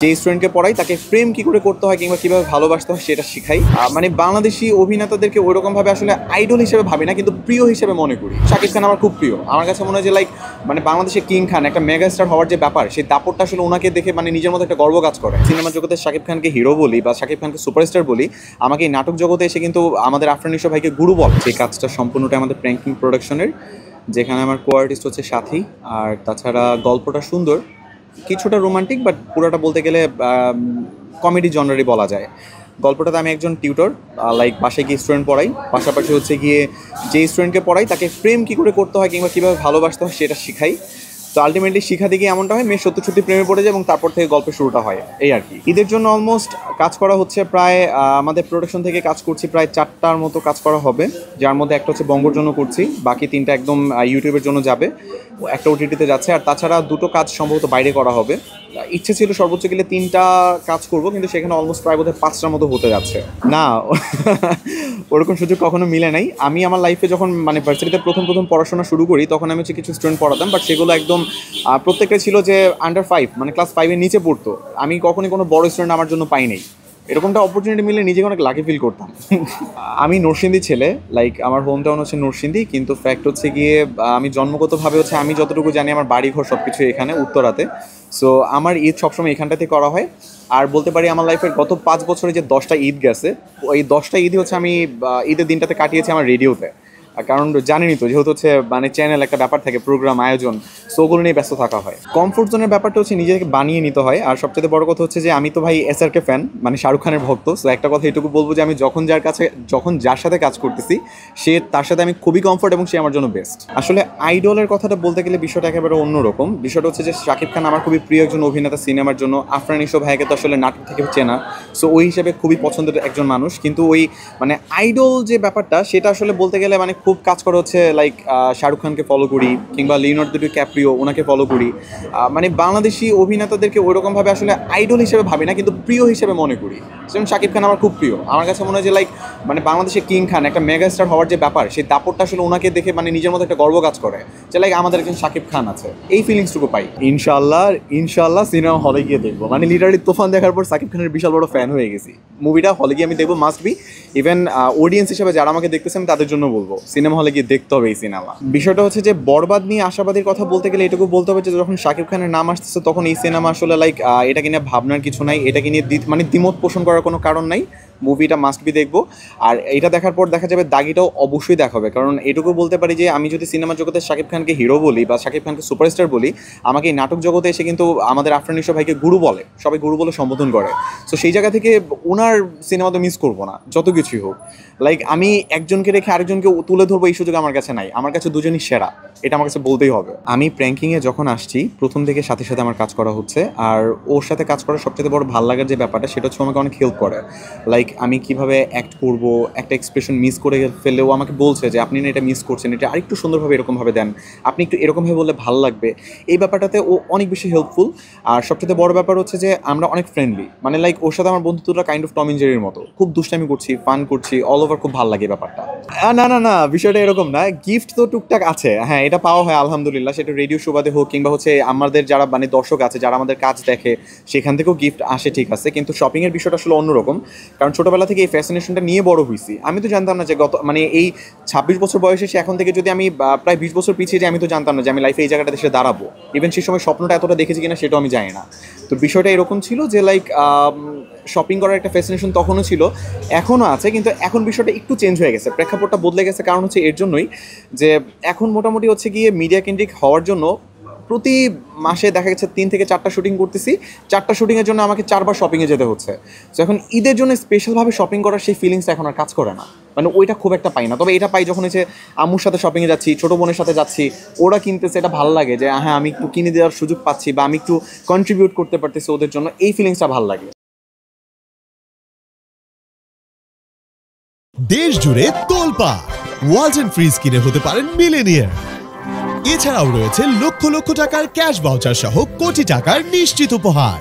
যে স্টুডেন্টকে পড়াই তাকে প্রেম কি করে করতে হয় কিংবা কিভাবে ভালোবাসতে হয় সেটা শিখাই। মানে বাংলাদেশি অভিনেতাদেরকে ওইরকম ভাবে আসলে আইডল হিসেবে ভাবি না, কিন্তু প্রিয় হিসেবে মনে করি। শাকিব খান আমার খুব প্রিয়। আমার কাছে মনে হয় যে মানে বাংলাদেশের কিং খান, একটা মেগা স্টার হওয়ার যে ব্যাপার, সেই দাপটটা আসলে ওনাকে দেখে মানে নিজের মধ্যে একটা গর্ব কাজ করে। সিনেমা জগতে শাকিব খানকে হিরো বলি বা শাকিব খানকে সুপারস্টার বলি, আমাকে এই নাটক জগতে এসে কিন্তু আমাদের আফরান নিশো ভাইকে গুরু বল। সেই কাজটা সম্পূর্ণটা আমাদের প্র্যাঙ্কিং প্রোডাকশনের, যেখানে আমার কো আর্টিস্ট হচ্ছে সাথী। আর তাছাড়া গল্পটা সুন্দর, কিছুটা রোমান্টিক, বাট পুরোটা বলতে গেলে কমেডি জনরারই বলা যায়। গল্পটাতে আমি একজন টিউটর, বাসায় গিয়ে স্টুডেন্ট পড়াই, পাশাপাশি হচ্ছে গিয়ে যে স্টুডেন্টকে পড়াই তাকে প্রেম কী করে করতে হয় কিংবা কীভাবে ভালোবাসতে হয় সেটা শিখাই। তো আলটিমেটলি শিখাতে গিয়ে এমনটা হয় মেয়ে সত্যি সত্যি প্রেমে পড়ে যায় এবং তারপর থেকে গল্পের শুরুটা হয়, এই আর কি। ঈদের জন্য অলমোস্ট কাজ করা হচ্ছে প্রায়, আমাদের প্রোডাকশন থেকে কাজ করছি প্রায় 4টার মতো কাজ করা হবে, যার মধ্যে একটা হচ্ছে বঙ্গর জন্য করছি, বাকি 3টা একদম ইউটিউবের জন্য যাবে, একটা ওটিটিতে যাচ্ছে। আর তাছাড়া 2টো কাজ সম্ভবত বাইরে করা হবে। ইচ্ছে ছিল সর্বোচ্চ গেলে 3টা কাজ করব, কিন্তু সেখানে অলমোস্ট প্রায় বোধহয় 5টার মতো হতে যাচ্ছে না। ওরকম সুযোগ কখনো মিলে নাই। আমি আমার লাইফে যখন মানে ভার্সিটিতে প্রথম পড়াশোনা শুরু করি, তখন আমি হচ্ছে কিছু স্টুডেন্ট পড়াতাম, বাট সেগুলো একদম প্রত্যেকটা ছিল যে আন্ডার 5, মানে ক্লাস 5-এর নিচে পড়তো। আমি কখনই কোনো বড় স্টুডেন্ট আমার জন্য পাই নাই। এরকমটা অপরচুনিটি মিলে নিজেকে অনেক লাকি ফিল করতাম। আমি নরসিংদী ছেলে, আমার হোম টাউন হচ্ছে নরসিংদী, কিন্তু ফ্যাক্ট হচ্ছে গিয়ে আমি জন্মগতভাবে হচ্ছে, আমি যতটুকু জানি আমার বাড়িঘর সব কিছু এখানে উত্তরাতে। সো আমার ঈদ সবসময় এখানটাতে করা হয়। আর বলতে পারি আমার লাইফের গত 5 বছরে যে 10টা ঈদ গেছে, ওই 10টা ঈদই হচ্ছে আমি ঈদের দিনটাতে কাটিয়েছি আমার রেডিওতে। কারণ জানেনই তো, যেহেতু হচ্ছে মানে চ্যানেল একটা ব্যাপার থাকে, প্রোগ্রাম আয়োজন, সো ওগুলো নিয়ে ব্যস্ত থাকা হয়। কমফোর্ট জোনের ব্যাপারটা হচ্ছে নিজেকে বানিয়ে নিতে হয়। আর সবচেয়ে বড় কথা হচ্ছে যে আমি তো ভাই SRK ফ্যান, মানে শাহরুখ খানের ভক্ত। সো একটা কথা এটুকু বলবো যে আমি যখন যার সাথে কাজ করতেছি, তার সাথে আমি খুবই কমফোর্ট এবং সে আমার জন্য বেস্ট। আসলে আইডলের কথাটা বলতে গেলে বিষয়টা একেবারে অন্যরকম। বিষয়টা হচ্ছে যে শাকিব খান আমার খুবই প্রিয় একজন অভিনেতা সিনেমার জন্য। আফরান নিশো ভাইকে তো আসলে নাটক থেকে চেনা, সো ওই হিসেবে খুবই পছন্দের একজন মানুষ। কিন্তু ওই মানে আইডল যে ব্যাপারটা, সেটা আসলে বলতে গেলে মানে খুব কাজ করা হচ্ছে শাহরুখ খানকে ফলো করি, কিংবা লিওনার্দো ডিক্যাপ্রিও ওনাকে ফলো করি। মানে বাংলাদেশি অভিনেতাদেরকে ওইরকমভাবে আসলে আইডল হিসেবে ভাবি না, কিন্তু প্রিয় হিসেবে মনে করি। যেমন শাকিব খান আমার খুব প্রিয়। আমার কাছে মনে হয় যে মানে বাংলাদেশের কিং খান, একটা মেগা স্টার হওয়ার যে ব্যাপার, সেই দাপটটা আসলে ওনাকে দেখে মানে নিজের মধ্যে একটা গর্ব কাজ করে যে আমাদের একজন শাকিব খান আছে, এই ফিলিংসটুকু পাই। ইনশাল্লাহ সিনেমা হলে গিয়ে দেখবো। মানে লিটারালি তুফান দেখার পর শাকিব খানের বিশাল বড় ফ্যান হয়ে গেছি। মুভিটা হলে গিয়ে আমি দেখবো, মাস্ট বি। ইভেন অডিয়েন্স হিসেবে যারা আমাকে দেখতেছেন তাদের জন্য বলবো, সিনেমা হলে গিয়ে দেখতে হবে এই সিনেমা। বিষয়টা হচ্ছে যে বরবাদ নিয়ে আশাবাদীর কথা বলতে গেলে এটুকু বলতে হবে যে যখন শাকিব খানের নাম আসতেছে, তখন এই সিনেমা আসলে এটাকে নিয়ে ভাবনার কিছু নাই, এটাকে নিয়ে মানে দ্বিমত পোষণ করার কোনো কারণ নাই। মুভিটা মাস্ট বি দেখবো। আর এটা দেখার পর দেখা যাবে দাগিটাও অবশ্যই দেখাবে। কারণ এটুকু বলতে পারি যে আমি যদি সিনেমা জগতে শাকিব খানকে হিরো বলি বা শাকিব খানকে সুপারস্টার বলি, আমাকে এই নাটক জগতে এসে কিন্তু আমাদের আফরান নিশো ভাইকে গুরু বলে, সবাই গুরু বলে সম্বোধন করে। সো সেই জায়গা থেকে ওনার সিনেমা তো মিস করবো না, যত কিছুই হোক। আমি একজনকে রেখে আরেকজনকে তুলে ধরবো এই সুযোগ আমার কাছে নাই। আমার কাছে দুজনই সেরা, এটা আমার কাছে বলতেই হবে। আমি প্র্যাঙ্কিংয়ে যখন আসছি, প্রথম থেকে সাথে আমার কাজ করা হচ্ছে। আর ওর সাথে কাজ করার সবচেয়ে বড় ভালো লাগার যে ব্যাপারটা, সেটা হচ্ছে আমাকে অনেক হেল্প করে। আমি কিভাবে অ্যাক্ট করব, একটা এক্সপ্রেশন মিস করে ফেললেও আমাকে বলছে যে আপনি না এটা মিস করছেন, এটা আরেকটু সুন্দরভাবে এরকমভাবে দেন, আপনি একটু এরকমভাবে বললে ভালো লাগবে। এই ব্যাপারটাতে ও অনেক বেশি হেল্পফুল। আর সবচেয়ে বড় ব্যাপার হচ্ছে যে আমরা অনেক ফ্রেন্ডলি, মানে ওর সাথে আমার বন্ধুত্বটা কাইন্ড অফ টম এন্ড জেরির মতো, খুব দুষ্টামি করছি, ফান করছি, অল ওভার, খুব ভালো লাগে ব্যাপারটা। না বিষয়টা এরকম না। গিফট তো টুকটাক আছে, হ্যাঁ, এটা পাওয়া হয় আলহামদুলিল্লাহ। সেটা রেডিও সুবাদে হোক, কিংবা হচ্ছে আমাদের যারা মানে দর্শক আছে, যারা আমাদের কাজ দেখে, সেখান থেকেও গিফট আসে, ঠিক আছে। কিন্তু শপিংয়ের বিষয়টা আসলে অন্যরকম। কারণ ছোটোবেলা থেকে এই ফ্যাসিনেশনটা নিয়ে বড় হয়েছি। আমি তো জানতাম না যে মানে এই 26 বছর বয়সে সে এখন থেকে যদি আমি প্রায় 20 বছর পিছিয়ে যাই, আমি তো জানতাম না যে আমি লাইফে এই জায়গাটাতে এসে দাঁড়াবো। ইভেন সেই সময় স্বপ্নটা এতটা দেখেছি কিনা সেটাও আমি জানি না। তো বিষয়টা এরকম ছিল যে শপিং করার একটা ফ্যাসিনেশন তখনও ছিল, এখনও আছে, কিন্তু এখন বিষয়টা একটু চেঞ্জ হয়ে গেছে, প্রেক্ষাপটটা বদলে গেছে। কারণ হচ্ছে এর জন্যই যে এখন মোটামুটি হচ্ছে গিয়ে মিডিয়া কেন্দ্রিক হওয়ার জন্য প্রতি মাসে দেখা গেছে 3 থেকে 4টা শুটিং করতেছি। 4টা শুটিংয়ের জন্য আমাকে 4বার শপিংয়ে যেতে হচ্ছে। তো এখন ঈদের জন্য স্পেশালভাবে শপিং করার সেই ফিলিংসটা এখন আর কাজ করে না, মানে ওইটা খুব একটা পাই না। তবে এটা পাই যখন হচ্ছে আম্মুর সাথে শপিংয়ে যাচ্ছি, ছোটো বোনের সাথে যাচ্ছি, ওরা কিনতেছে, এটা ভালো লাগে যে হ্যাঁ আমি একটু কিনে দেওয়ার সুযোগ পাচ্ছি বা আমি একটু কন্ট্রিবিউট করতে পারতেছি ওদের জন্য, এই ফিলিংসটা ভালো লাগে। দেশ জুড়ে তোলপা ওয়ালটন ফ্রিজ কিনে হতে পারেন মিলেনিয়ার। এছাড়াও রয়েছে লক্ষ লক্ষ টাকার ক্যাশ ভাউচার সহ কোটি টাকার নিশ্চিত উপহার।